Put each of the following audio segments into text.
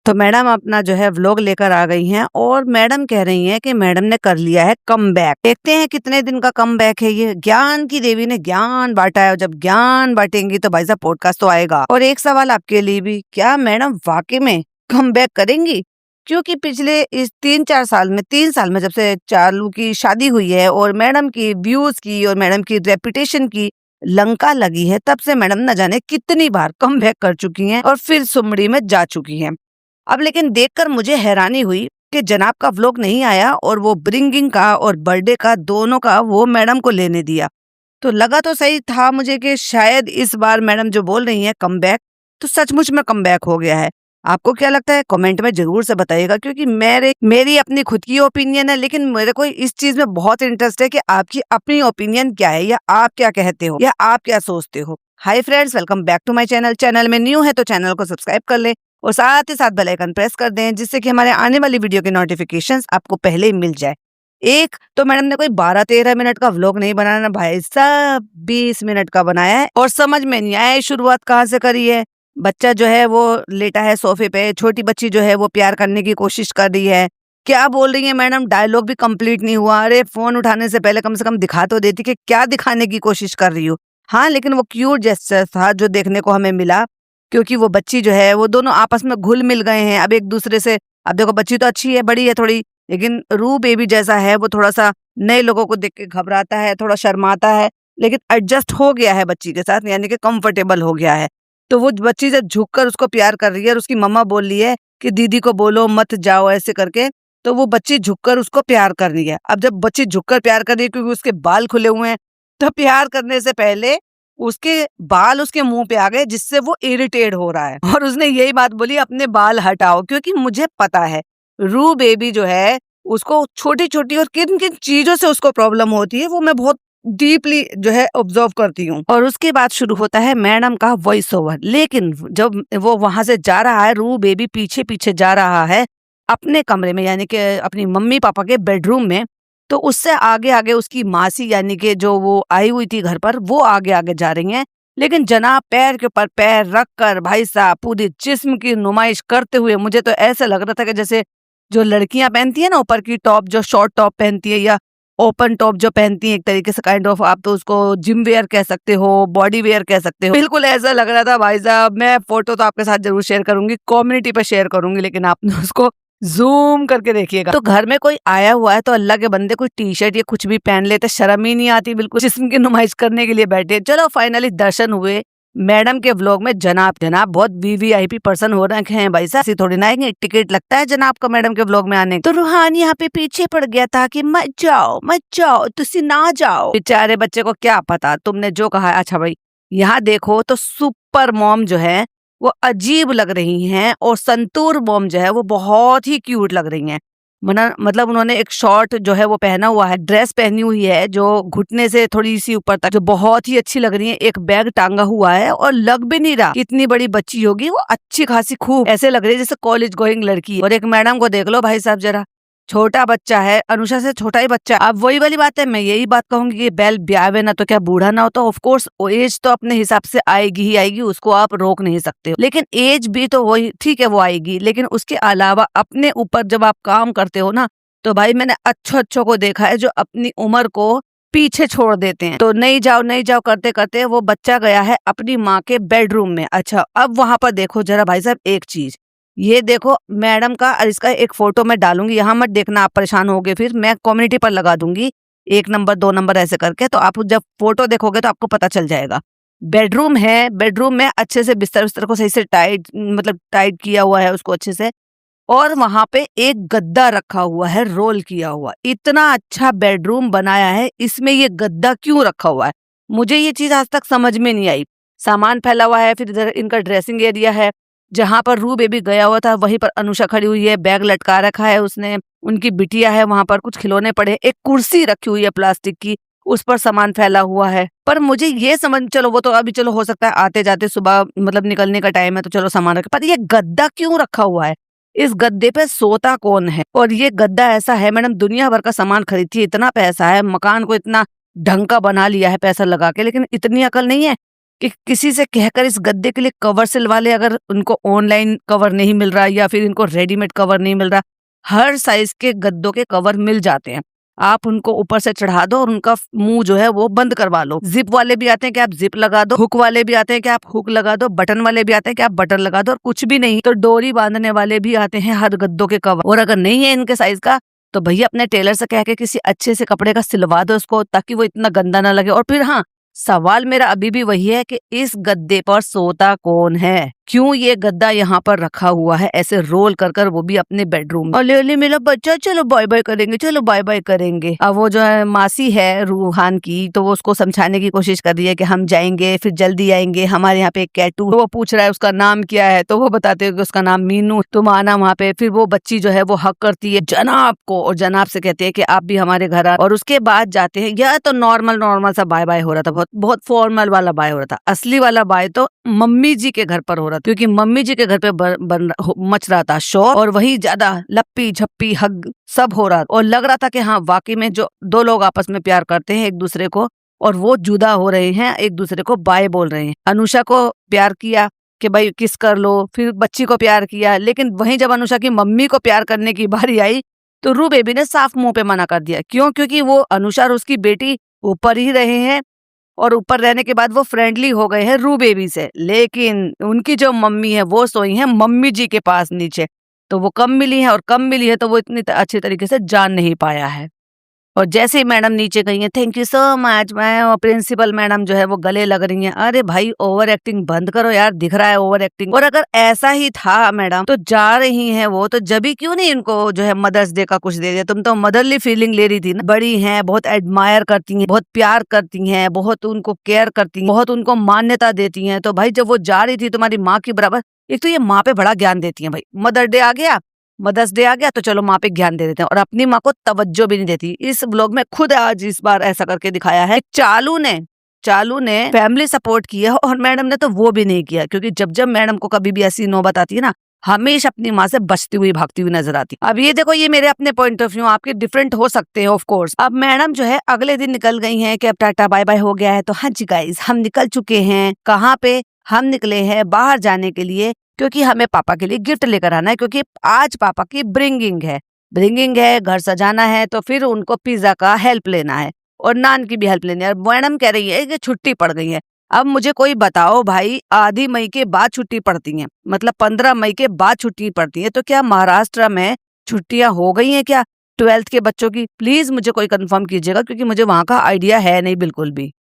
तो मैडम अपना जो है व्लॉग लेकर आ गई हैं और मैडम कह रही हैं कि मैडम ने कर लिया है कमबैक। देखते हैं कितने दिन का कमबैक है ये। ज्ञान की देवी ने ज्ञान बांटा है और जब ज्ञान बांटेंगी तो भाई साहब पॉडकास्ट तो आएगा। और एक सवाल आपके लिए भी, क्या मैडम वाकई में कमबैक करेंगी? क्योंकि पिछले इस 3 साल में जब से चालू की शादी हुई है और मैडम की व्यूज की और मैडम की रेपुटेशन की लंका लगी है, तब से मैडम न जाने कितनी बार कमबैक कर चुकी हैं और फिर सुमड़ी में जा चुकी हैं। अब लेकिन देखकर मुझे हैरानी हुई कि जनाब का व्लॉग नहीं आया और वो ब्रिंगिंग का और बर्थडे का दोनों का वो मैडम को लेने दिया। तो लगा तो सही था मुझे कि शायद इस बार मैडम जो बोल रही है कमबैक, तो सचमुच में कमबैक हो गया है। आपको क्या लगता है कमेंट में जरूर से बताइएगा, क्योंकि मेरी अपनी खुद की ओपिनियन है, लेकिन मेरे को इस चीज में बहुत इंटरेस्ट है कि आपकी अपनी ओपिनियन क्या है, या आप क्या कहते हो, या आप क्या सोचते हो। Hi friends, welcome back to my channel. Channel में न्यू है तो चैनल को सब्सक्राइब कर ले और साथ ही साथ बेल आइकन प्रेस कर दें, जिससे कि हमारे आने वाली वीडियो के नोटिफिकेशंस आपको पहले ही मिल जाए। एक तो मैडम ने कोई 12-13 मिनट का व्लॉग नहीं बनाया ना भाई साहब, 20 मिनट का बनाया है और समझ में नहीं आया शुरुआत कहाँ से करी है। बच्चा जो है वो लेटा है सोफे पे, छोटी बच्ची जो है वो प्यार करने की कोशिश कर रही है। क्या बोल रही है मैडम, डायलॉग भी कंप्लीट नहीं हुआ। अरे फोन उठाने से पहले कम से कम दिखा तो देती कि क्या दिखाने की कोशिश कर रही हो। हाँ, लेकिन वो क्यूट जेस्चर था जो देखने को हमें मिला, क्योंकि वो बच्ची जो है वो दोनों आपस में घुल मिल गए हैं अब एक दूसरे से। अब देखो बच्ची तो अच्छी है, बड़ी है थोड़ी, लेकिन रू बेबी जैसा है वो थोड़ा सा नए लोगों को देख के घबराता है, थोड़ा शर्माता है, लेकिन एडजस्ट हो गया है बच्ची के साथ, यानी कि कंफर्टेबल हो गया है। तो वो बच्ची जब झुककर उसको प्यार कर रही है और उसकी मम्मा बोल रही है कि दीदी को बोलो मत जाओ ऐसे करके, तो वो बच्ची झुककर उसको प्यार कर रही है। अब जब बच्ची झुककर प्यार कर रही है क्योंकि उसके बाल खुले हुए हैं, तो प्यार करने से पहले उसके बाल उसके मुंह पे आ गए, जिससे वो इरिटेट हो रहा है और उसने यही बात बोली अपने बाल हटाओ, क्योंकि मुझे पता है रू बेबी जो है उसको छोटी छोटी और किन किन चीजों से उसको प्रॉब्लम होती है, वो मैं बहुत डीपली जो है ऑब्जर्व करती हूँ। और उसके बाद शुरू होता है मैडम का वॉइस ओवर। लेकिन जब वो वहां से जा रहा है, रू बेबी पीछे पीछे जा रहा है अपने कमरे में, यानी कि अपनी मम्मी पापा के बेडरूम में, तो उससे आगे आगे उसकी मासी यानी कि जो वो आई हुई थी घर पर, वो आगे आगे जा रही हैं। लेकिन जनाब पैर के ऊपर पैर रख कर भाई साहब पूरी जिस्म की नुमाइश करते हुए, मुझे तो ऐसा लग रहा था कि जैसे जो लड़कियां पहनती है ना ऊपर की टॉप, जो शॉर्ट टॉप पहनती है या ओपन टॉप जो पहनती है, एक तरीके से काइंड ऑफ, आप तो उसको जिम वेयर कह सकते हो, बॉडी वेयर कह सकते हो, बिल्कुल ऐसा लग रहा था भाई साहब। मैं फोटो तो आपके साथ जरूर शेयर करूंगी, कम्युनिटी पे शेयर करूंगी, लेकिन आपने उसको जूम करके देखिएगा। तो घर में कोई आया हुआ है तो अल्लाह के बंदे कोई टी शर्ट या कुछ भी पहन लेते, शर्म ही नहीं आती, बिल्कुल जिस्म की नुमाइश करने के लिए बैठे। चलो फाइनली दर्शन हुए मैडम के व्लॉग में। जनाब जनाब बहुत वीवीआईपी पर्सन हो रखे हैं भाई साहब, ऐसे थोड़ी ना आएंगे, टिकट लगता है जनाब का मैडम के व्लॉग में आने। तो रूहान यहाँ पे पीछे पड़ गया था कि मत जाओ तुसी ना जाओ। बेचारे बच्चे को क्या पता, तुमने जो कहा। अच्छा भाई यहाँ देखो तो सुपर मॉम जो है वो अजीब लग रही हैं और संतूर मॉम जो है वो बहुत ही क्यूट लग रही हैं। मतलब उन्होंने एक शॉर्ट जो है वो पहना हुआ है, ड्रेस पहनी हुई है जो घुटने से थोड़ी सी ऊपर तक, जो बहुत ही अच्छी लग रही है। एक बैग टांगा हुआ है और लग भी नहीं रहा कितनी बड़ी बच्ची होगी, वो अच्छी खासी खूब ऐसे लग रही है जैसे कॉलेज गोइंग लड़की है। और एक मैडम को देख लो भाई साहब, जरा छोटा बच्चा है, अनुषा से छोटा ही बच्चा। अब वही वाली बात है, मैं यही बात कहूंगी कि बैल ब्यावे ना तो क्या बूढ़ा ना हो। तो ऑफ कोर्स एज तो अपने हिसाब से आएगी ही आएगी, उसको आप रोक नहीं सकते हो, लेकिन एज भी तो वही ठीक है, वो आएगी। लेकिन उसके अलावा अपने ऊपर जब आप काम करते हो ना, तो भाई मैंने अच्छों को देखा है जो अपनी उम्र को पीछे छोड़ देते हैं। तो नहीं जाओ करते करते वो बच्चा गया है अपनी माँ के बेडरूम में। अच्छा अब वहां पर देखो जरा भाई साहब एक चीज, ये देखो मैडम का, और इसका एक फोटो मैं डालूंगी, यहाँ मत देखना आप परेशान होगे, फिर मैं कम्युनिटी पर लगा दूंगी 1 नंबर 2 नंबर ऐसे करके, तो आप जब फोटो देखोगे तो आपको पता चल जाएगा। बेडरूम है, बेडरूम में अच्छे से बिस्तर को सही से टाइट किया हुआ है उसको अच्छे से, और वहां पे एक गद्दा रखा हुआ है रोल किया हुआ। इतना अच्छा बेडरूम बनाया है, इसमें ये गद्दा क्यों रखा हुआ है, मुझे ये चीज आज तक समझ में नहीं आई। सामान फैला हुआ है, फिर इधर इनका ड्रेसिंग एरिया है, जहां पर रू बेबी गया हुआ था वहीं पर अनुषा खड़ी हुई है, बैग लटका रखा है उसने, उनकी बिटिया है वहां पर, कुछ खिलौने पड़े, एक कुर्सी रखी हुई है प्लास्टिक की, उस पर सामान फैला हुआ है। पर मुझे ये समझ, चलो वो तो अभी चलो हो सकता है आते जाते सुबह निकलने का टाइम है तो चलो सामान रखे, पर ये गद्दा क्यों रखा हुआ है, इस गद्दे पे सोता कौन है? और ये गद्दा ऐसा है मैडम, दुनिया भर का सामान खरीदती है, इतना पैसा है, मकान को इतना ढंग का बना लिया है पैसा लगा के, लेकिन इतनी अकल नहीं है कि किसी से कहकर इस गद्दे के लिए कवर सिलवा ले, अगर उनको ऑनलाइन कवर नहीं मिल रहा या फिर इनको रेडीमेड कवर नहीं मिल रहा, हर साइज के गद्दों के कवर मिल जाते हैं। आप उनको ऊपर से चढ़ा दो और उनका मुंह जो है वो बंद करवा लो। जिप वाले भी आते हैं कि आप जिप लगा दो, हुक वाले भी आते हैं कि आप हुक लगा दो, बटन वाले भी आते हैं कि आप बटन लगा दो, और कुछ भी नहीं तो डोरी बांधने वाले भी आते हैं हर गद्दों के कवर। और अगर नहीं है इनके साइज का तो भैया अपने टेलर से कह के किसी अच्छे से कपड़े का सिलवा दो उसको, ताकि वो इतना गंदा ना लगे। और फिर हाँ, सवाल मेरा अभी भी वही है कि इस गद्दे पर सोता कौन है? क्यों ये गद्दा यहाँ पर रखा हुआ है ऐसे रोल कर कर, वो भी अपने बेडरूम में? अले अले मेरा बच्चा, चलो बाय बाय करेंगे, चलो बाय बाय करेंगे। अब वो जो है मासी है रूहान की, तो वो उसको समझाने की कोशिश कर रही है कि हम जाएंगे फिर जल्दी आएंगे, हमारे यहाँ पे एक कैटू। तो वो पूछ रहा है उसका नाम क्या है, तो वो बताते हो कि उसका नाम मीनू, तुम आना वहाँ पे। फिर वो बच्ची जो है वो हक करती है जनाब को, और जनाब से कहती है कि आप भी हमारे घर आ। और उसके बाद जाते हैं। यह तो नॉर्मल सा बाय बाय हो रहा था, बहुत फॉर्मल वाला बाय हो रहा था। असली वाला बाय तो मम्मी जी के घर पर हो रहा था, क्योंकि मम्मी जी के घर पे मच रहा था शोर, और वही ज्यादा लप्पी झप्पी हग सब हो रहा था। और लग रहा था कि हाँ वाकई में जो दो लोग आपस में प्यार करते हैं एक दूसरे को, और वो जुदा हो रहे हैं, एक दूसरे को बाय बोल रहे हैं। अनुषा को प्यार किया कि भाई किस कर लो, फिर बच्ची को प्यार किया, लेकिन वहीं जब अनुषा की मम्मी को प्यार करने की बारी आई तो रू बेबी ने साफ मुंह पे मना कर दिया। क्यों? क्योंकि वो अनुषा और उसकी बेटी ऊपर ही रहे हैं, और ऊपर रहने के बाद वो फ्रेंडली हो गए हैं रू बेबी से, लेकिन उनकी जो मम्मी है वो सोई है मम्मी जी के पास नीचे। तो वो कम मिली है, और कम मिली है तो वो इतनी अच्छी तरीके से जान नहीं पाया है। और जैसे ही मैडम नीचे गई है, thank you so much ma'am, principal madam जो है वो गले लग रही हैं। अरे भाई ओवर एक्टिंग बंद करो यार, दिख रहा है ओवर एक्टिंग। और अगर ऐसा ही था मैडम तो जा रही हैं वो, तो जब भी क्यों नहीं इनको जो है मदर्स डे का कुछ दे दिया? तुम तो मदरली फीलिंग ले रही थी ना। बड़ी हैं, बहुत एडमायर करती हैं, बहुत प्यार करती हैं, बहुत उनको केयर करती हैं, बहुत उनको मान्यता देती हैं। तो भाई जब वो जा रही थी तुम्हारी माँ की बराबर, एक तो ये माँ पे बड़ा ज्ञान देती है। भाई मदर डे आ गया, मदर्स डे आ गया, तो चलो माँ पे ज्ञान दे देते हैं, और अपनी माँ को तवज्जो भी नहीं देती। इस ब्लॉग में खुद आज इस बार ऐसा करके दिखाया है। चालू ने फैमिली सपोर्ट किया और मैडम ने तो वो भी नहीं किया, क्योंकि जब जब मैडम को कभी भी ऐसी नौबत आती है ना, हमेशा अपनी माँ से बचती हुई भागती हुई नजर आती। अब ये देखो, ये मेरे अपने पॉइंट ऑफ व्यू, आपके डिफरेंट हो सकते हैं ऑफ कोर्स। अब मैडम जो है अगले दिन निकल गई हैं कि अब टाटा बाय बाय हो गया है, तो हाँ जी गाइस हम निकल चुके हैं। कहाँ पे? हम निकले हैं बाहर जाने के लिए, क्योंकि हमें पापा के लिए गिफ्ट लेकर आना है, क्योंकि आज पापा की ब्रिंगिंग है, घर सजाना है, तो फिर उनको पिज्जा का हेल्प लेना है और नान की भी हेल्प लेनी है। मैडम कह रही है कि छुट्टी पड़ गई है। अब मुझे कोई बताओ भाई, आधी मई के बाद छुट्टी पड़ती है, मतलब 15 मई के बाद छुट्टी पड़ती है, तो क्या महाराष्ट्र में छुट्टियां हो गई हैं क्या 12th के बच्चों की? प्लीज मुझे कोई कंफर्म कीजिएगा, क्योंकि मुझे वहां का आइडिया है नहीं बिल्कुल भी।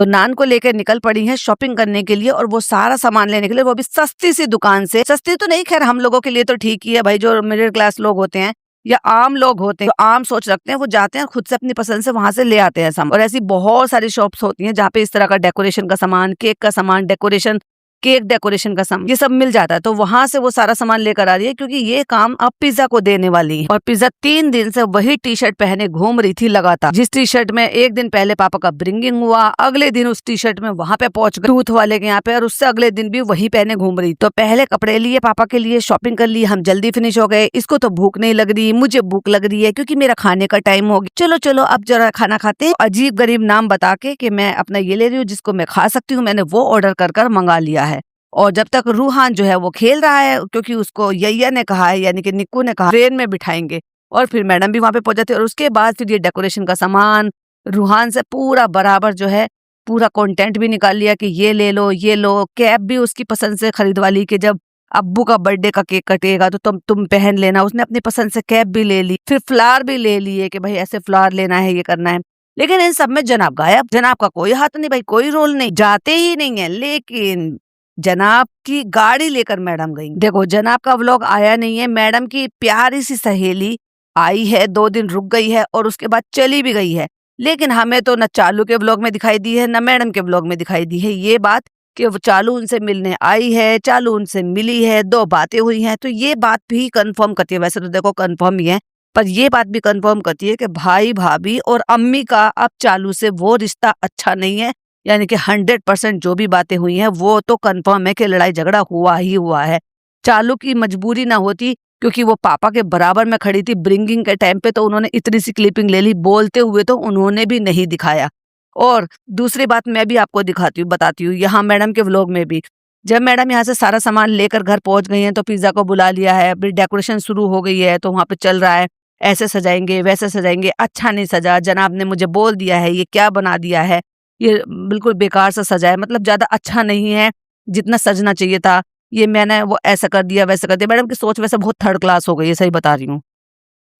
तो नान को लेकर निकल पड़ी हैं शॉपिंग करने के लिए, और वो सारा सामान लेने के लिए, वो भी सस्ती सी दुकान से। सस्ती तो नहीं, खैर हम लोगों के लिए तो ठीक ही है भाई, जो मिडिल क्लास लोग होते हैं या आम लोग होते हैं, तो आम सोच रखते हैं, वो जाते हैं खुद से अपनी पसंद से वहां से ले आते हैं सामान। और ऐसी बहुत सारी शॉप्स होती हैं जहाँ पे इस तरह का डेकोरेशन का सामान, केक का सामान, केक डेकोरेशन का सामान, ये सब मिल जाता है। तो वहां से वो सारा सामान लेकर आ रही है, क्योंकि ये काम अब पिज्जा को देने वाली है। और पिज्जा 3 दिन से वही टी शर्ट पहने घूम रही थी लगातार, जिस टी शर्ट में एक दिन पहले पापा का ब्रिंगिंग हुआ, अगले दिन उस टी शर्ट में वहां पे पहुंच गई टूथ वाले के यहाँ पे, और उससे अगले दिन भी वही पहने घूम रही। तो पहले कपड़े लिए पापा के लिए, शॉपिंग कर ली, हम जल्दी फिनिश हो गए। इसको तो भूख नहीं लग रही, मुझे भूख लग रही है, क्योंकि मेरा खाने का टाइम हो गया। चलो चलो अब जरा खाना खाते हैं। अजीब गरीब नाम बता के कि मैं अपना ये ले रही हूँ जिसको मैं खा सकती हूँ, मैंने वो ऑर्डर कर मंगा लिया है। और जब तक रूहान जो है वो खेल रहा है, क्योंकि उसको यैया ने कहा है, यानी कि निक्कू ने कहा ट्रेन में बिठाएंगे, और फिर मैडम भी वहां पे पहुंच जाती है। और उसके बाद फिर ये डेकोरेशन का सामान रूहान से पूरा बराबर जो है पूरा कंटेंट भी निकाल लिया कि ये ले लो, ये लो। कैप भी उसकी पसंद से खरीदवा ली कि जब अब्बू का बर्थडे का केक कटेगा तो तुम पहन लेना। उसने अपनी पसंद से कैप भी ले ली, फिर फ्लावर भी ले लिए कि भाई ऐसे फ्लावर लेना है, ये करना है। लेकिन इन सब में जनाब गायब, जनाब का कोई हाथ नहीं भाई, कोई रोल नहीं, जाते ही नहीं है। लेकिन जनाब की गाड़ी लेकर मैडम गई। देखो जनाब का व्लॉग आया नहीं है, मैडम की प्यारी सी सहेली आई है, 2 दिन रुक गई है और उसके बाद चली भी गई है। लेकिन हमें तो न चालू के व्लॉग में दिखाई दी है, न मैडम के व्लॉग में दिखाई दी है ये बात कि वो चालू उनसे मिलने आई है, चालू उनसे मिली है, 2 बातें हुई हैं। तो ये बात भी कंफर्म करती है, वैसे तो देखो कंफर्म ही है, पर ये बात भी कंफर्म करती है कि भाई भाभी और अम्मी का अब चालू से वो रिश्ता अच्छा नहीं है। यानी कि 100% जो भी बातें हुई हैं वो तो कंफर्म है कि लड़ाई झगड़ा हुआ ही हुआ है। चालू की मजबूरी ना होती, क्योंकि वो पापा के बराबर में खड़ी थी ब्रिंगिंग के टाइम पे, तो उन्होंने इतनी सी क्लिपिंग ले ली, बोलते हुए तो उन्होंने भी नहीं दिखाया। और दूसरी बात मैं भी आपको बताती हूँ यहाँ मैडम के व्लॉग में भी। जब मैडम यहाँ से सारा सामान लेकर घर पहुंच गई हैं तो पिज्जा को बुला लिया है, अभी डेकोरेशन शुरू हो गई है तो वहां पे चल रहा है, ऐसे सजाएंगे वैसे सजाएंगे, अच्छा नहीं सजा, जनाब ने मुझे बोल दिया है ये क्या बना दिया है, ये बिल्कुल बेकार सा सजा है, मतलब ज्यादा अच्छा नहीं है जितना सजना चाहिए था, ये मैंने वो ऐसा कर दिया वैसा कर दिया। मैडम की सोच वैसे बहुत थर्ड क्लास हो गई है, सही बता रही हूँ।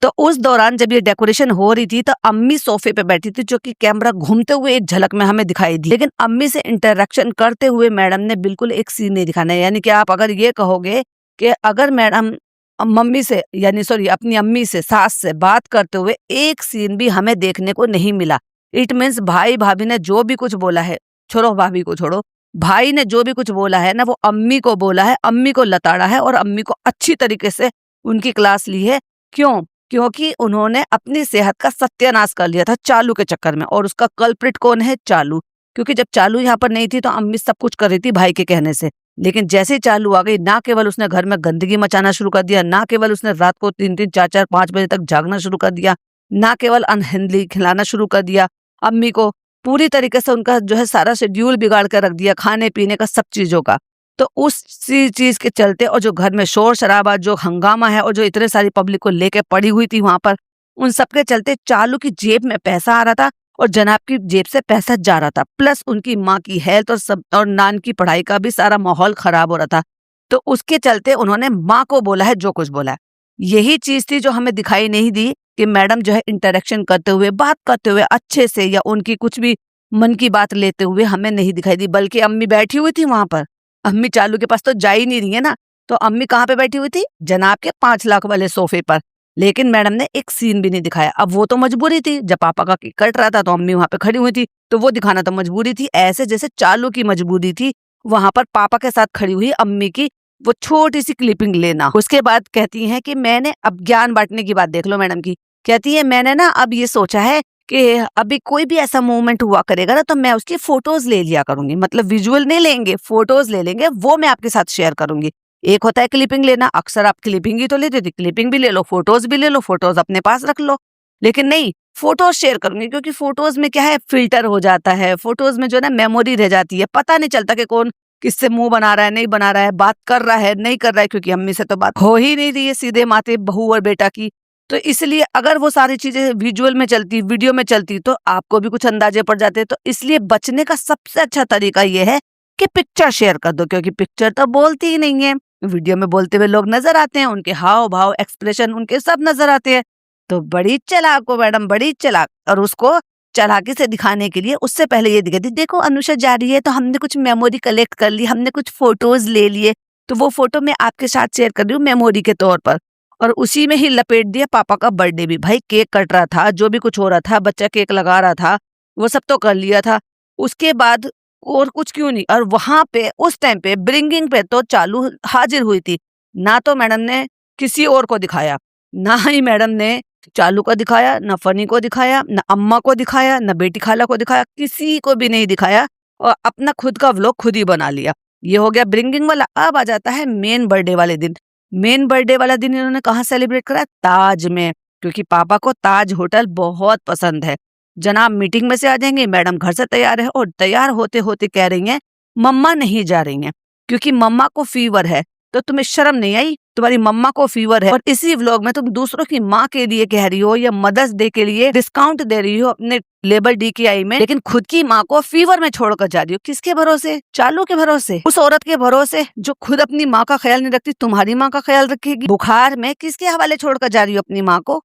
तो उस दौरान जब ये डेकोरेशन हो रही थी तो अम्मी सोफे पे बैठी थी, जो कि कैमरा घूमते हुए एक झलक में हमें दिखाई दी, लेकिन अम्मी से इंटरेक्शन करते हुए मैडम ने बिल्कुल एक सीन नहीं दिखाना है। यानी कि आप अगर ये कहोगे कि अगर मैडम मम्मी से यानी सॉरी अपनी अम्मी से सास से बात करते हुए एक सीन भी हमें देखने को नहीं मिला, इट मीन्स भाई भाभी ने जो भी कुछ बोला है, छोड़ो भाभी को छोड़ो, भाई ने जो भी कुछ बोला है ना वो अम्मी को बोला है, अम्मी को लताड़ा है और अम्मी को अच्छी तरीके से उनकी क्लास ली है। क्यों? क्योंकि उन्होंने अपनी सेहत का सत्यानाश कर लिया था चालू के चक्कर में, और उसका कल्प्रिट कौन है? चालू। क्योंकि जब चालू यहाँ पर नहीं थी तो अम्मी सब कुछ कर रही थी भाई के कहने से, लेकिन जैसे ही चालू आ गई ना केवल उसने घर में गंदगी मचाना शुरू कर दिया, ना केवल उसने रात को 3-3 4-4 5 बजे तक जागना शुरू कर दिया, ना केवल अनहेल्दी खिलाना शुरू कर दिया अम्मी को, पूरी तरीके से उनका जो है सारा शेड्यूल बिगाड़ कर रख दिया खाने पीने का, सब चीजों का। तो उस चीज के चलते और जो घर में शोर शराबा जो हंगामा है और जो इतने सारी पब्लिक को लेके पड़ी हुई थी वहां पर, उन सबके चलते चालू की जेब में पैसा आ रहा था और जनाब की जेब से पैसा जा रहा था, प्लस उनकी माँ की हेल्थ और सब और नान की पढ़ाई का भी सारा माहौल खराब हो रहा था। तो उसके चलते उन्होंने माँ को बोला है जो कुछ बोला है। यही चीज थी जो हमें दिखाई नहीं दी कि मैडम जो है इंटरेक्शन करते हुए बात करते हुए अच्छे से या उनकी कुछ भी मन की बात लेते हुए हमें नहीं दिखाई दी, बल्कि अम्मी बैठी हुई थी वहां पर। अम्मी चालू के पास तो जा ही नहीं रही है ना, तो अम्मी कहाँ पे बैठी हुई थी? जनाब के 5 लाख वाले सोफे पर। लेकिन मैडम ने एक सीन भी नहीं दिखाया। अब वो तो मजबूरी थी, जब पापा का केक कट रहा था तो अम्मी वहां पे खड़ी हुई थी, तो वो दिखाना तो मजबूरी थी, ऐसे जैसे चालू की मजबूरी थी वहां पर पापा के साथ खड़ी हुई अम्मी की वो छोटी सी क्लिपिंग लेना। उसके बाद कहती हैं कि मैंने अब ज्ञान बांटने की बात देख लो मैडम की, कहती है मैंने ना अब ये सोचा है कि अभी कोई भी ऐसा मूवमेंट हुआ करेगा ना तो मैं उसकी फोटोज ले लिया करूंगी, मतलब विजुअल नहीं लेंगे, फोटोज ले लेंगे, वो मैं आपके साथ शेयर करूंगी। एक होता है क्लिपिंग लेना, अक्सर आप क्लिपिंग ही तो लेते थे, क्लिपिंग भी ले लो, फोटोज भी ले लो, फोटोज अपने पास रख लो, लेकिन नहीं, फोटोज शेयर करूंगी, क्योंकि फोटोज में क्या है, फिल्टर हो जाता है, फोटोज में जो है ना मेमोरी रह जाती है, पता नहीं चलता कि कौन किससे मुंह बना रहा है, नहीं बना रहा है, बात कर रहा है नहीं कर रहा है, क्योंकि अम्मी से तो बात हो ही नहीं रही है सीधे माथे बहू और बेटा की। तो इसलिए अगर वो सारी चीजें विजुअल में चलती, वीडियो में चलती, तो आपको भी कुछ अंदाजे पड़ जाते। तो इसलिए बचने का सबसे अच्छा तरीका ये है कि पिक्चर शेयर कर दो, क्योंकि पिक्चर तो बोलती ही नहीं है, वीडियो में बोलते हुए लोग नजर आते हैं, उनके हाव भाव एक्सप्रेशन उनके सब नजर आते हैं। तो बड़ी चालाक हो मैडम, बड़ी चालाक। और उसको चालाकी से दिखाने के लिए उससे पहले ये दिखा दी, देखो अनुषा जा रही है तो हमने कुछ मेमोरी कलेक्ट कर ली, हमने कुछ फोटोज ले लिए, तो वो फोटो मैं आपके साथ शेयर कर रही हूँ मेमोरी के तौर पर। और उसी में ही लपेट दिया पापा का बर्थडे भी। भाई केक कट रहा था, जो भी कुछ हो रहा था, बच्चा केक लगा रहा था, वो सब तो कर लिया था, उसके बाद और कुछ क्यों नहीं। और वहां पे उस टाइम पे ब्रिंगिंग पे तो चालू हाजिर हुई थी, ना तो मैडम ने किसी और को दिखाया, ना ही मैडम ने चालू को दिखाया, ना फनी को दिखाया, ना अम्मा को दिखाया, ना बेटी खाला को दिखाया, किसी को भी नहीं दिखाया, और अपना खुद का व्लॉग खुद ही बना लिया। ये हो गया ब्रिंगिंग वाला। अब आ जाता है मेन बर्थडे वाले दिन। मेन बर्थडे वाला दिन इन्होंने कहाँ सेलिब्रेट करा? ताज में, क्योंकि पापा को ताज होटल बहुत पसंद है। जनाब मीटिंग में से आ जाएंगे, मैडम घर से तैयार है, और तैयार होते होते कह रही हैं मम्मा नहीं जा रही हैं क्योंकि मम्मा को फीवर है। तो तुम्हें शर्म नहीं आई? तुम्हारी मम्मा को फीवर है और इसी व्लॉग में तुम दूसरों की माँ के लिए कह रही हो या मदर्स डे के लिए डिस्काउंट दे रही हो अपने लेबर DKI में, लेकिन खुद की माँ को फीवर में छोड़कर जा रही हो। किसके भरोसे? चालू के भरोसे, उस औरत के भरोसे जो खुद अपनी माँ का ख्याल नहीं रखती, तुम्हारी माँ का ख्याल रखेगी। बुखार में किसके हवाले छोड़कर जा रही हो अपनी माँ को?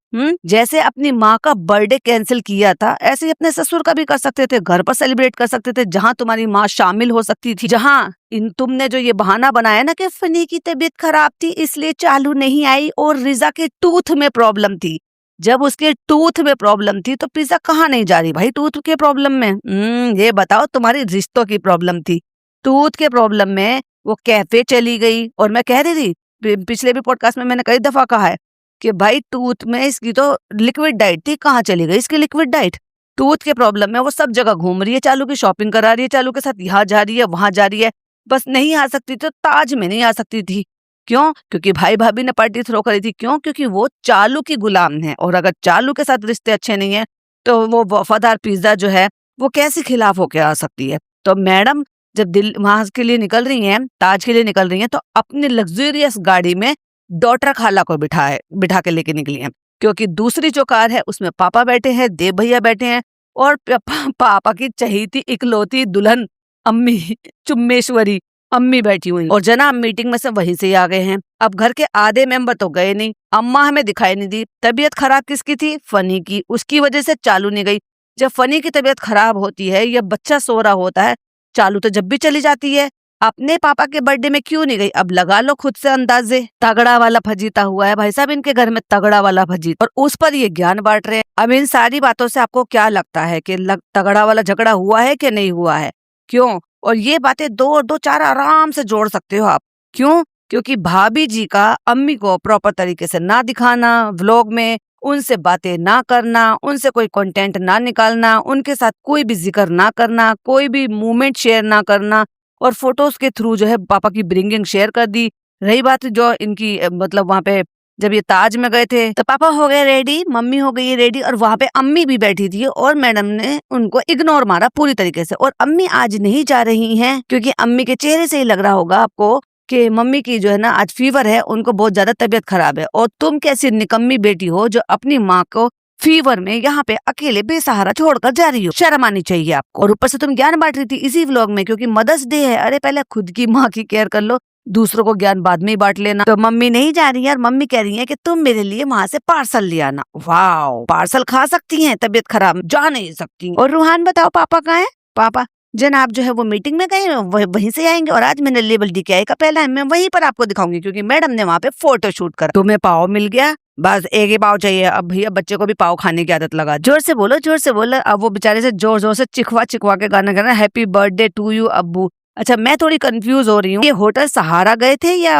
जैसे अपनी माँ का बर्थडे कैंसिल किया था, ऐसे ही अपने ससुर का भी कर सकते थे, घर पर सेलिब्रेट कर सकते थे, जहाँ तुम्हारी माँ शामिल हो सकती थी। जहाँ तुमने जो ये बहाना बनाया ना कि फनी की तबीयत खराब थी इसलिए चालू नहीं आई, और रिजा के टूथ में प्रॉब्लम थी। जब उसके टूथ में प्रॉब्लम थी तो पिज्जा कहाँ नहीं जा रही भाई टूथ के प्रॉब्लम में? ये बताओ, तुम्हारी रिश्तों की प्रॉब्लम थी, टूथ के प्रॉब्लम में वो कैफे चली गई। और मैं कह रही थी पिछले भी पॉडकास्ट में, मैंने कई दफा कहा है कि भाई टूथ में इसकी तो लिक्विड डाइट थी, कहाँ चली गई इसकी लिक्विड डाइट? टूथ के प्रॉब्लम में वो सब जगह घूम रही है, चालू की शॉपिंग करा रही है, चालू के साथ यहाँ जा रही है वहां जा रही है, बस नहीं आ सकती तो ताज में नहीं आ सकती थी। क्यों? क्योंकि भाई भाभी ने पार्टी थ्रो करी थी। क्यों? क्योंकि वो चालू की गुलाम है, और अगर चालू के साथ रिश्ते अच्छे नहीं है तो वो वफादार पिज्जा जो है वो कैसे खिलाफ होके आ सकती है। तो मैडम जब दिल वहां के लिए निकल रही हैं, ताज के लिए निकल रही हैं, तो अपनी लग्जरियस गाड़ी में डॉटर खाला को बिठा के लेके निकली हैं, क्योंकि दूसरी जो कार है उसमें पापा बैठे हैं, देव भैया बैठे हैं, और पापा की चहीती इकलौती दुल्हन अम्मी चुम्मेश्वरी अम्मी बैठी हुई, और जनाब मीटिंग में से वहीं से ही आ गए हैं। अब घर के आधे मेंबर तो गए नहीं, अम्मा हमें दिखाई नहीं दी। तबीयत खराब किसकी थी? फनी की, उसकी वजह से चालू नहीं गई। जब फनी की तबीयत खराब होती है या बच्चा सो रहा होता है, चालू तो जब भी चली जाती है। अपने पापा के बर्थडे में क्यों नहीं गई? अब लगा लो खुद से अंदाजे। तगड़ा वाला फजीता हुआ है भाई साहब इनके घर में, तगड़ा वाला फजीता, और उस पर ये ज्ञान बांट रहे हैं। अब इन सारी बातों से आपको क्या लगता है कि तगड़ा वाला झगड़ा हुआ है कि नहीं हुआ है? क्यों? और ये बातें दो चार आराम से जोड़ सकते हो आप। क्यों? क्योंकि भाभी जी का अम्मी को प्रॉपर तरीके से ना दिखाना व्लॉग में, उनसे बातें ना करना, उनसे कोई कंटेंट ना निकालना, उनके साथ कोई भी जिक्र ना करना, कोई भी मूवमेंट शेयर ना करना, और फोटोज के थ्रू जो है पापा की ब्रिंगिंग शेयर कर दी। रही बात जो इनकी मतलब वहां पे जब ये ताज में गए थे तो पापा हो गए रेडी, मम्मी हो गई रेडी, और वहां पे अम्मी भी बैठी थी, और मैडम ने उनको इग्नोर मारा पूरी तरीके से। और अम्मी आज नहीं जा रही हैं, क्योंकि अम्मी के चेहरे से ही लग रहा होगा आपको कि मम्मी की जो है ना आज फीवर है, उनको बहुत ज्यादा तबीयत खराब है। और तुम कैसी निकम्मी बेटी हो जो अपनी माँ को फीवर में यहाँ पे अकेले बेसहारा छोड़कर जा रही हो? शर्म आनी चाहिए आपको। और ऊपर से तुम ज्ञान बांट रही थी इसी व्लॉग में, क्योंकि मदर्स डे है। अरे पहले खुद की माँ की केयर कर लो, दूसरों को ज्ञान बाद में ही बांट लेना। तो मम्मी नहीं जा रही है, और मम्मी कह रही है कि तुम मेरे लिए वहां से पार्सल ले आना। वाओ, पार्सल खा सकती हैं, तबीयत खराब जा नहीं सकती। और रूहान बताओ पापा कहाँ है? पापा जनाब जो है वो मीटिंग में गए, वहीं से आएंगे, और आज मैंने लेबल DKI का पहला है, मैं वहीं पर आपको दिखाऊंगी, क्योंकि मैडम ने वहां पे फोटो शूट करा। तुम्हें पाव मिल गया, बस एक ही पाव चाहिए। अब भैया बच्चे को भी पाव खाने की आदत लगा। जोर से बोलो, जोर से बोलो। अब वो बेचारे से जोर जोर से चिखवा चिखवा के गाना गा रहा है, हैप्पी बर्थडे टू यू अब्बू। अच्छा मैं थोड़ी कंफ्यूज हो रही हूँ, ये होटल सहारा गए थे या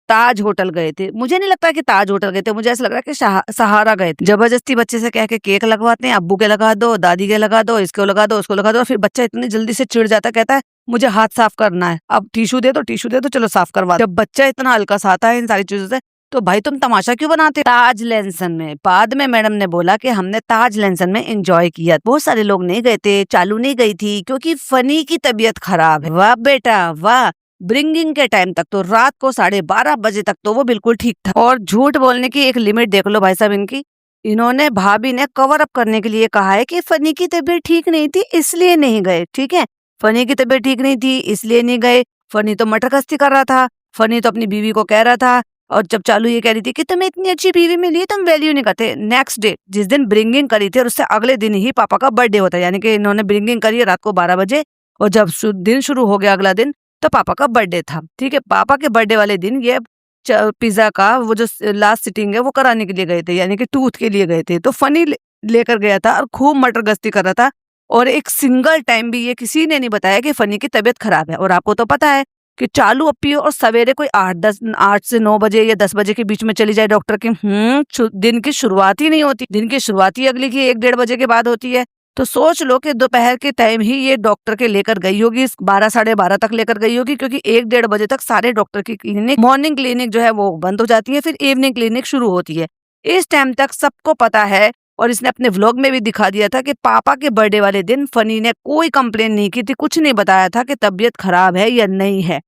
ताज होटल गए थे? मुझे नहीं लगता कि ताज होटल गए थे, मुझे ऐसा लग रहा है कि सहारा गए थे। जबरदस्ती बच्चे से कह के केक लगवाते हैं, अब्बू के लगा दो, दादी के लगा दो, इसको लगा दो, उसको लगा दो। फिर बच्चा इतनी जल्दी से चिढ़ जाता है, कहता है मुझे हाथ साफ करना है, अब टिश्यू दे दो, टिश्यू दे दो, चलो साफ करवा। जब बच्चा इतना हल्का सा आता है इन सारी चीजों से, तो भाई तुम तमाशा क्यों बनाते? ताज लेंसन में बाद में मैडम ने बोला कि हमने ताज लेंसन में एंजॉय किया। बहुत सारे लोग नहीं गए थे, चालू नहीं गई थी क्योंकि फनी की तबीयत खराब है। वाह बेटा वाह, ब्रिंगिंग के टाइम तक तो रात को 12:30 बजे तक तो वो बिल्कुल ठीक था। और झूठ बोलने की एक लिमिट देख लो भाई साहब इनकी। इन्होंने भाभी ने कवर अप करने के लिए कहा है कि फनी की तबीयत ठीक नहीं थी इसलिए नहीं गए। ठीक है, फनी की तबीयत ठीक नहीं थी इसलिए नहीं गए। फनी तो मटर गश्ती कर रहा था, फनी तो अपनी बीवी को कह रहा था, और जब चालू ये कह रही थी कि तुम्हें इतनी अच्छी बीवी मिली, तुम वैल्यू नहीं करते। नेक्स्ट डे जिस दिन ब्रिंगिंग करी थी, और उससे अगले दिन ही पापा का बर्थडे होता है, यानी कि इन्होंने ब्रिंगिंग करी है रात को 12 बजे, और जब दिन शुरू हो गया अगला दिन, तो पापा का बर्थडे था। ठीक है, पापा के बर्थडे वाले दिन ये पिज्जा का वो जो लास्ट सिटिंग है वो कराने के लिए गए थे, यानी कि टूथ के लिए गए थे। तो फनी लेकर गया था और खूब मटर गश्ती कर रहा था, और एक सिंगल टाइम भी ये किसी ने नहीं बताया कि फनी की तबीयत खराब है। और आपको तो पता है कि चालू अप्पी और सवेरे कोई 8 से 9 बजे या 10 बजे के बीच में चली जाए डॉक्टर के, दिन की शुरुआत ही नहीं होती। दिन की शुरुआत ही अगली की 1-1:30 बजे के बाद होती है। तो सोच लो कि दोपहर के टाइम ही ये डॉक्टर के लेकर गई होगी, 12 साढ़े 12 तक लेकर गई होगी, क्योंकि 1-1:30 बजे तक सारे डॉक्टर की क्लिनिक, मॉर्निंग क्लिनिक जो है वो बंद हो जाती है, फिर इवनिंग क्लिनिक शुरू होती है। इस टाइम तक सबको पता है, और इसने अपने व्लॉग में भी दिखा दिया था कि पापा के बर्थडे वाले दिन फनी ने कोई कंप्लेन नहीं की थी, कुछ नहीं बताया था कि तबीयत खराब है या नहीं है।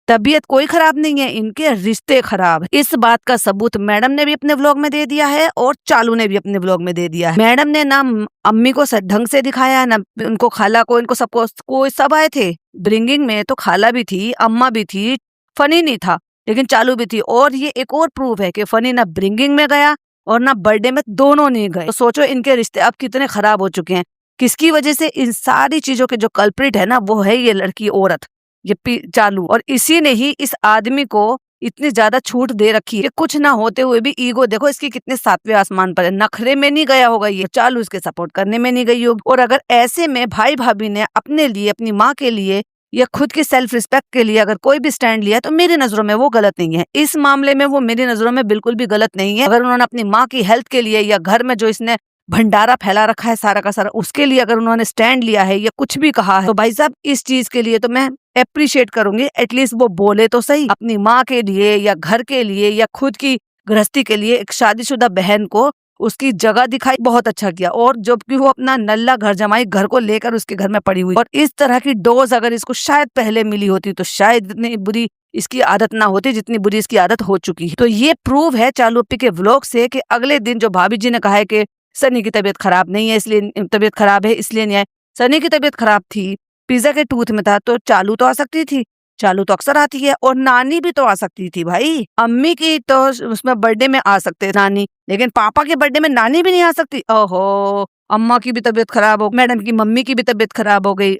तबीयत कोई खराब नहीं है, इनके रिश्ते खराब है। इस बात का सबूत मैडम ने भी अपने व्लॉग में दे दिया है, और चालू ने भी अपने व्लॉग में दे दिया है। मैडम ने ना अम्मी को ढंग से दिखाया, ना उनको खाला को, इनको सबको, कोई सब आए थे ब्रिंगिंग में, तो खाला भी थी, अम्मा भी थी, फनी नहीं था लेकिन चालू भी थी। और ये एक और प्रूफ है कि फनी ना ब्रिंगिंग में गया और ना बर्थडे में, दोनों नहीं गए। तो सोचो इनके रिश्ते अब कितने खराब हो चुके हैं, किसकी वजह से? इन सारी चीजों के जो कल्प्रिट है ना, वो है ये लड़की, औरत, ये चालू। और इसी ने ही इस आदमी को इतनी ज्यादा छूट दे रखी है, कुछ ना होते हुए भी ईगो देखो इसकी कितने 7वें आसमान पर है। नखरे में नहीं गया होगा ये, चालू इसके सपोर्ट करने में नहीं गई होगी। और अगर ऐसे में भाई भाभी ने अपने लिए, अपनी माँ के लिए या खुद की सेल्फ रिस्पेक्ट के लिए अगर कोई भी स्टैंड लिया, तो मेरी नजरों में वो गलत नहीं है। इस मामले में वो मेरी नजरों में बिल्कुल भी गलत नहीं है। अगर उन्होंने अपनी माँ की हेल्थ के लिए, या घर में जो इसने भंडारा फैला रखा है सारा का सारा, उसके लिए अगर उन्होंने स्टैंड लिया है या कुछ भी कहा है, तो भाई साहब इस चीज के लिए तो मैं अप्रिशिएट करूंगी। एटलीस्ट वो बोले तो सही, अपनी माँ के लिए या घर के लिए या खुद की गृहस्थी के लिए एक शादीशुदा बहन को उसकी जगह दिखाई, बहुत अच्छा किया। और जबकि वो अपना नल्ला घर जमाई घर को लेकर उसके घर में पड़ी हुई, और इस तरह की डोज अगर इसको शायद पहले मिली होती तो शायद इतनी बुरी इसकी आदत ना होती जितनी बुरी इसकी आदत हो चुकी है। तो ये प्रूव है चालू अप्पी के व्लॉग से कि अगले दिन जो भाभी जी ने कहा है कि सनी की तबीयत खराब नहीं है, इसलिए तबीयत खराब है इसलिए नहीं आए, सनी की तबीयत खराब थी, पिज्जा के टूथ में था, तो चालू तो आ सकती थी, चालू तो अक्सर आती है, और नानी भी तो आ सकती थी भाई। अम्मी की तो उसमें बर्थडे में आ सकते नानी, लेकिन पापा के बर्थडे में नानी भी नहीं आ सकती। ओहो, अम्मा की भी तबीयत खराब हो, मैडम की मम्मी की भी तबीयत खराब हो गई,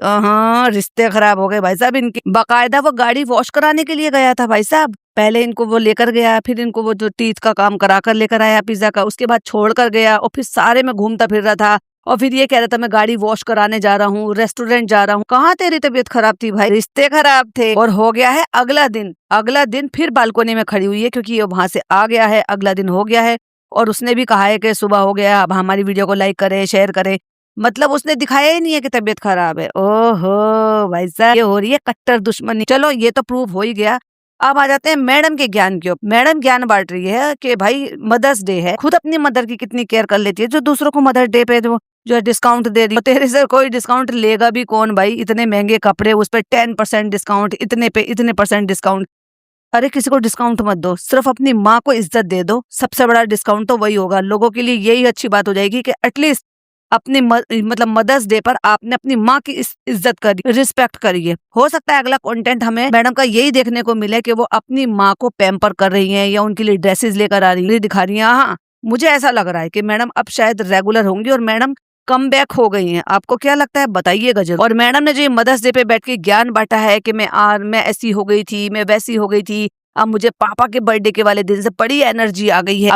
रिश्ते खराब हो गए भाई साहब इनके। बाकायदा वो गाड़ी वॉश कराने के लिए गया था भाई साहब, पहले इनको वो लेकर गया, फिर इनको वो जो टीथ का काम करा कर लेकर आया पिज्जा का, उसके बाद छोड़ कर गया, और फिर सारे में घूमता फिर रहा था, और फिर ये कह रहा था मैं गाड़ी वॉश कराने जा रहा हूँ, रेस्टोरेंट जा रहा हूँ। कहाँ तेरी तबीयत खराब थी भाई, रिश्ते खराब थे। और हो गया है अगला दिन फिर बालकोनी में खड़ी हुई है, क्योंकि ये वहां से आ गया है, अगला दिन हो गया है, और उसने भी कहा है कि सुबह हो गया, अब हमारी वीडियो को लाइक करे, शेयर करे। मतलब उसने दिखाया ही नहीं है कि तबीयत खराब है। ओहो भाई साहब, ये हो रही है कट्टर दुश्मनी। चलो ये तो प्रूव हो ही गया। अब आ जाते हैं मैडम के ज्ञान के ऊपर। मैडम ज्ञान बांट रही है कि भाई मदर्स डे है, खुद अपनी मदर की कितनी केयर कर लेती है, जो दूसरों को मदर डे पे जो है डिस्काउंट दे रही है। तेरे से कोई डिस्काउंट लेगा भी कौन भाई, इतने महंगे कपड़े, उस पर 10% डिस्काउंट, इतने पे इतने परसेंट डिस्काउंट। अरे किसी को डिस्काउंट मत दो, सिर्फ अपनी माँ को इज्जत दे दो, सबसे बड़ा डिस्काउंट तो वही होगा। लोगों के लिए यही अच्छी बात हो जाएगी कि एटलीस्ट अपने मतलब मदर्स डे पर आपने अपनी माँ की इज्जत करी, रिस्पेक्ट करिए। हो सकता है अगला कंटेंट हमें मैडम का यही देखने को मिले कि वो अपनी माँ को पैम्पर कर रही हैं, या उनके लिए ड्रेसेस लेकर आ रही है, दिखा रही हैं। हाँ, मुझे ऐसा लग रहा है कि मैडम अब शायद रेगुलर होंगी, और मैडम कम बैक हो गई हैं। आपको क्या लगता है बताइएगा जरूर। और मैडम ने जो मदर्स डे पे बैठ के ज्ञान बांटा है कि मैं ऐसी हो गई थी, मैं वैसी हो गई थी, अब मुझे पापा के बर्थडे के वाले दिन से बड़ी एनर्जी आ गई है,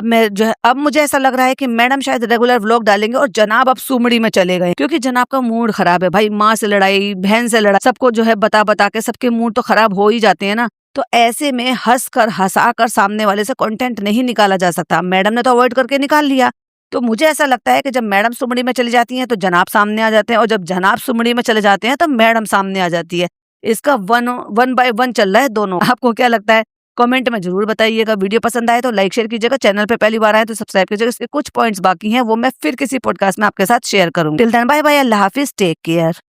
अब मुझे ऐसा लग रहा है कि मैडम शायद रेगुलर व्लॉग डालेंगे, और जनाब अब सुमड़ी में चले गए, क्योंकि जनाब का मूड खराब है भाई। माँ से लड़ाई, बहन से लड़ाई, सबको जो है बता बता के सबके मूड तो खराब हो ही जाते हैं ना। तो ऐसे में हंसा कर सामने वाले से कंटेंट नहीं निकाला जा सकता। मैडम ने तो अवॉइड करके निकाल लिया। तो मुझे ऐसा लगता है कि जब मैडम सुमड़ी में चली जाती हैं तो जनाब सामने आ जाते हैं, और जब जनाब सुमड़ी में चले जाते हैं तो मैडम सामने आ जाती है। इसका वन बाय वन चल रहा है दोनों। आपको क्या लगता है कमेंट में जरूर बताइएगा। वीडियो पसंद आए तो लाइक शेयर कीजिएगा, चैनल पे पहली बार आए तो सब्सक्राइब कीजिएगा। इसके कुछ पॉइंट्स बाकी हैं, वो मैं फिर किसी पॉडकास्ट में आपके साथ शेयर करूंगी। टिल देन बाय बाय, अल्लाह हाफिज, टेक केयर।